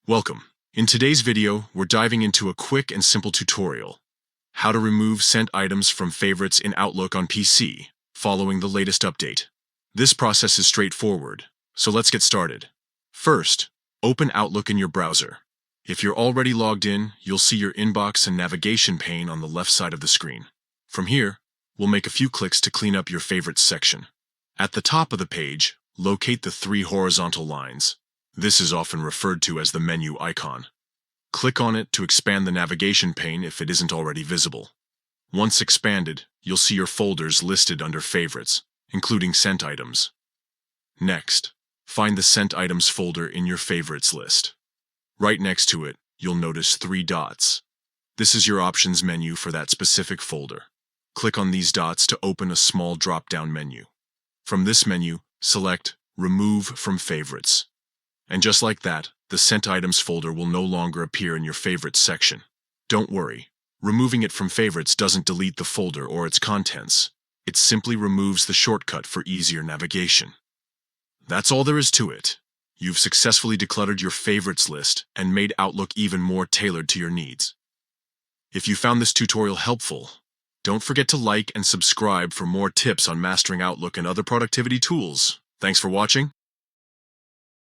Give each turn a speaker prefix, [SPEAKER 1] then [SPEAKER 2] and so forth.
[SPEAKER 1] Welcome. In today's video, we're diving into a quick and simple tutorial: how to remove sent items from favorites in Outlook on PC, following the latest update. This process is straightforward, so let's get started. First, open Outlook in your browser. If you're already logged in, you'll see your inbox and navigation pane on the left side of the screen. From here, we'll make a few clicks to clean up your favorites section. At the top of the page, locate the three horizontal lines. This is often referred to as the menu icon. Click on it to expand the navigation pane if it isn't already visible. Once expanded, you'll see your folders listed under Favorites, including sent items. Next, find the Sent Items folder in your Favorites list. Right next to it, you'll notice three dots. This is your options menu for that specific folder. Click on these dots to open a small drop-down menu. From this menu, select Remove from Favorites. And just like that, the Sent Items folder will no longer appear in your Favorites section. Don't worry, removing it from Favorites doesn't delete the folder or its contents. It simply removes the shortcut for easier navigation. That's all there is to it. You've successfully decluttered your Favorites list and made Outlook even more tailored to your needs. If you found this tutorial helpful, don't forget to like and subscribe for more tips on mastering Outlook and other productivity tools. Thanks for watching.